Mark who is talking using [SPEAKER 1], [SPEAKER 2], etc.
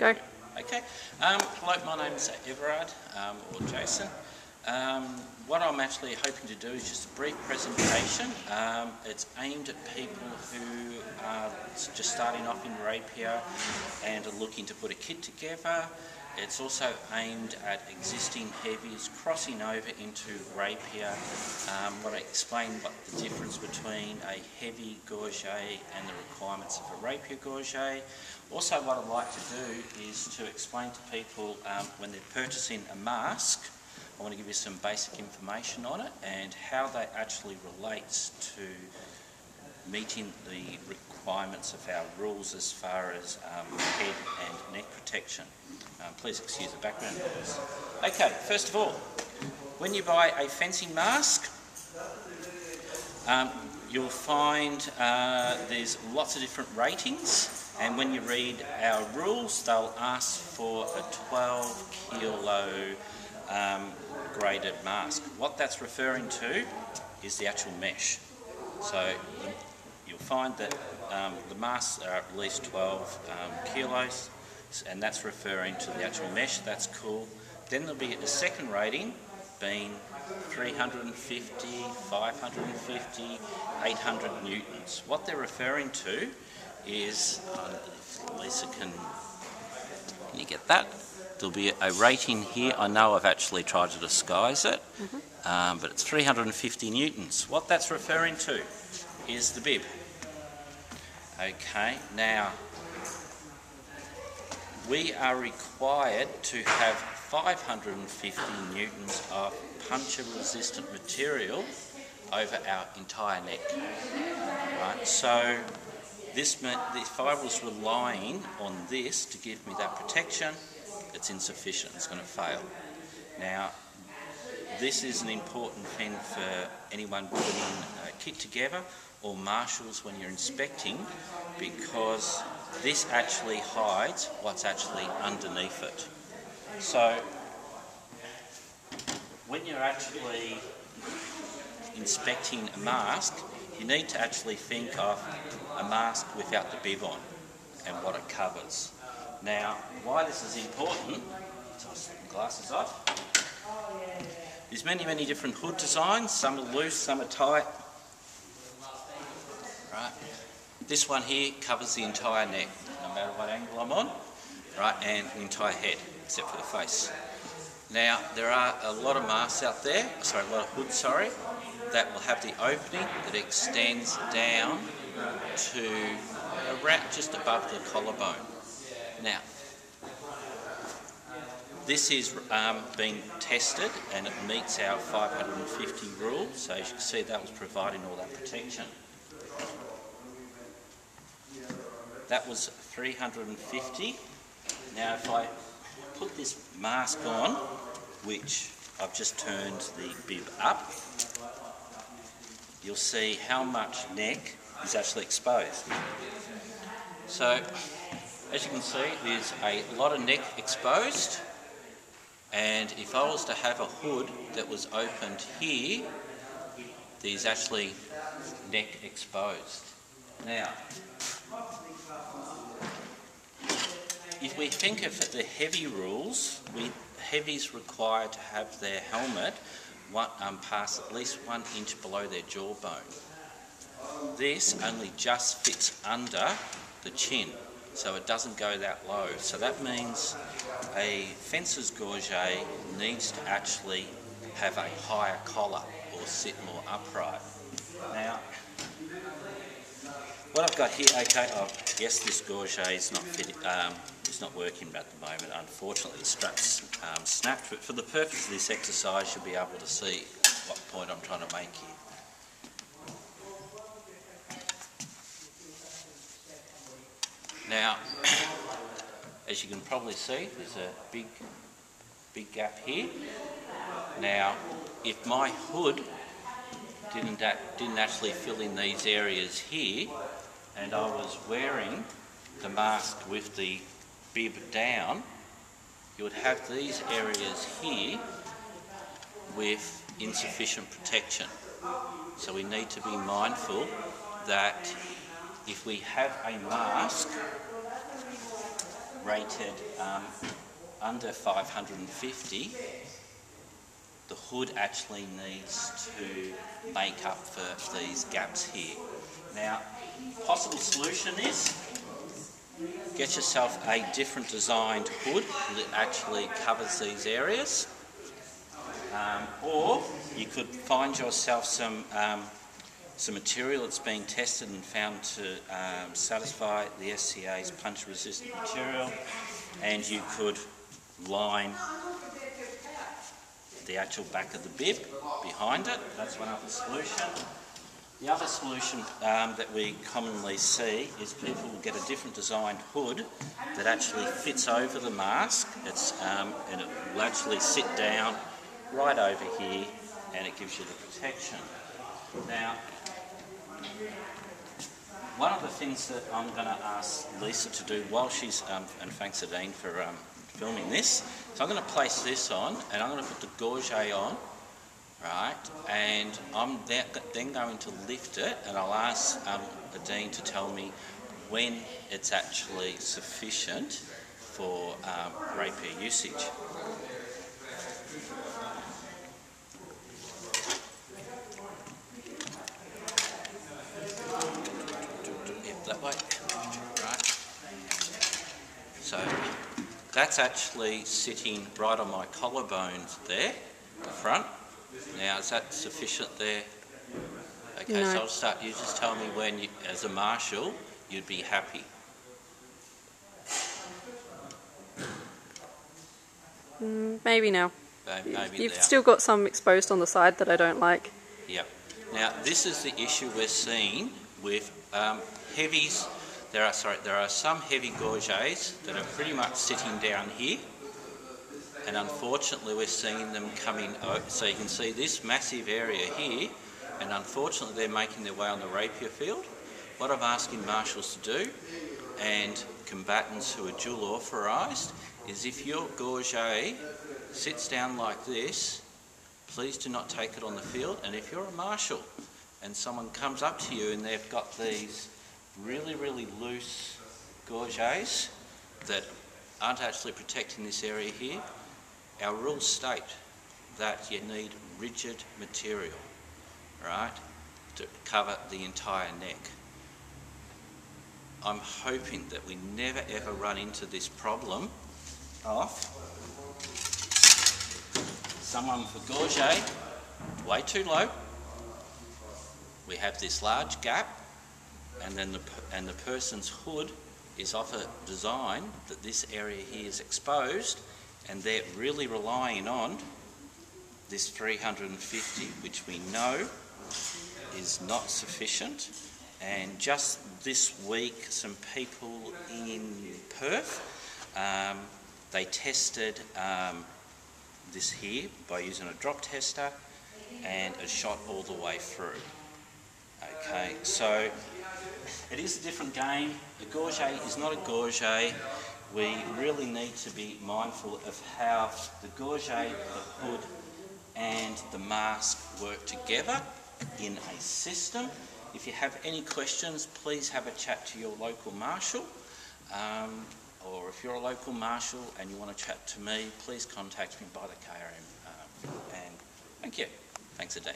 [SPEAKER 1] Go.
[SPEAKER 2] Okay. Hello, my name's Everard, or Jason. What I'm actually hoping to do is just a brief presentation. It's aimed at people who are just starting off in Rapier and are looking to put a kit together. It's also aimed at existing heavies crossing over into Rapier. What I explain what the difference between a heavy gorget and the requirements of a Rapier gorget. Also, what I'd like to do is to explain to people when they're purchasing a mask, I want to give you some basic information on it and how that actually relates to meeting the requirements of our rules as far as head and neck protection. Please excuse the background noise. Okay, first of all, when you buy a fencing mask, you'll find there's lots of different ratings, and when you read our rules, they'll ask for a 12 kilo graded mask. What that's referring to is the actual mesh. So you'll find that the masks are at least 12 kilos, and that's referring to the actual mesh. That's cool. Then there'll be a second rating being 350, 550, 800 newtons. What they're referring to is, if Lisa can you get that? There'll be a rating here. I know I've actually tried to disguise it, but it's 350 newtons. What that's referring to is the bib. Okay, now we are required to have 550 newtons of puncture-resistant material over our entire neck. Right, so if I was relying on this to give me that protection, it's insufficient, it's going to fail. Now, this is an important thing for anyone putting a kit together or marshals when you're inspecting, because this actually hides what's actually underneath it. So, when you're actually inspecting a mask, you need to actually think of a mask without the bib on and what it covers. Now, why this is important, toss the glasses off. There's many different hood designs. Some are loose, some are tight. Right. This one here covers the entire neck, no matter what angle I'm on, right, and the entire head, except for the face. Now, there are a lot of masks out there, a lot of hoods, that will have the opening that extends down to around just above the collarbone. Now, this is being tested and it meets our 550 rule, so as you can see that was providing all that protection. That was 350. Now if I put this mask on, which I've just turned the bib up, you'll see how much neck is actually exposed. So, as you can see, there's a lot of neck exposed, and if I was to have a hood that was opened here, there's actually neck exposed. Now, if we think of the heavy rules, heavies required to have their helmet pass at least 1 inch below their jawbone. This only just fits under the chin, so it doesn't go that low. So that means a fencer's gorget needs to actually have a higher collar or sit more upright. Now, what I've got here, okay, yes, this gorget is not fitting, it's not working at the moment. Unfortunately, the strap's snapped, but for the purpose of this exercise, you'll be able to see what point I'm trying to make here. Now, as you can probably see, there's a big gap here. Now, if my hood didn't actually fill in these areas here, and I was wearing the mask with the bib down, you would have these areas here with insufficient protection. So we need to be mindful that if we have a mask rated under 550, the hood actually needs to make up for these gaps here. Now, possible solution is get yourself a different designed hood that actually covers these areas, or you could find yourself some material that's being tested and found to satisfy the SCA's punch resistant material, and you could line the actual back of the bib behind it. That's one other solution. The other solution that we commonly see is people will get a different designed hood that actually fits over the mask. And it will actually sit down right over here, and it gives you the protection. Now, one of the things that I'm going to ask Lisa to do while she's, and thanks Adine for filming this, so I'm going to place this on, and I'm going to put the gorget on, right, and I'm then going to lift it, and I'll ask Adine to tell me when it's actually sufficient for rapier usage. That way, right. So that's actually sitting right on my collarbones there, the front. Now, is that sufficient there? Okay, no. So I'll start. You just tell me when, you, as a marshal, you'd be happy.
[SPEAKER 1] Maybe now.
[SPEAKER 2] Maybe
[SPEAKER 1] You've still got some exposed on the side that I don't like.
[SPEAKER 2] Yep. Now, this is the issue we're seeing with heavies. There are some heavy gorgets that are pretty much sitting down here, and unfortunately we're seeing them coming over. So you can see this massive area here, and unfortunately they're making their way on the rapier field. What I'm asking marshals to do, and combatants who are dual authorised, is if your gorget sits down like this, please do not take it on the field. And if you're a marshal and someone comes up to you and they've got these really, really loose gorgets that aren't actually protecting this area here, our rules state that you need rigid material, right, to cover the entire neck. I'm hoping that we never ever run into this problem of someone with a gorget way too low, we have this large gap, and then the person's hood is off a design that this area here is exposed, and they're really relying on this 350, which we know is not sufficient. And just this week, some people in Perth, they tested this here by using a drop tester, and it shot all the way through. Okay, so it is a different game. A gorget is not a gorget. We really need to be mindful of how the gorget, the hood and the mask work together in a system. If you have any questions, please have a chat to your local marshal, or if you're a local marshal and you want to chat to me, please contact me by the KRM. And thank you. Thanks, Adine.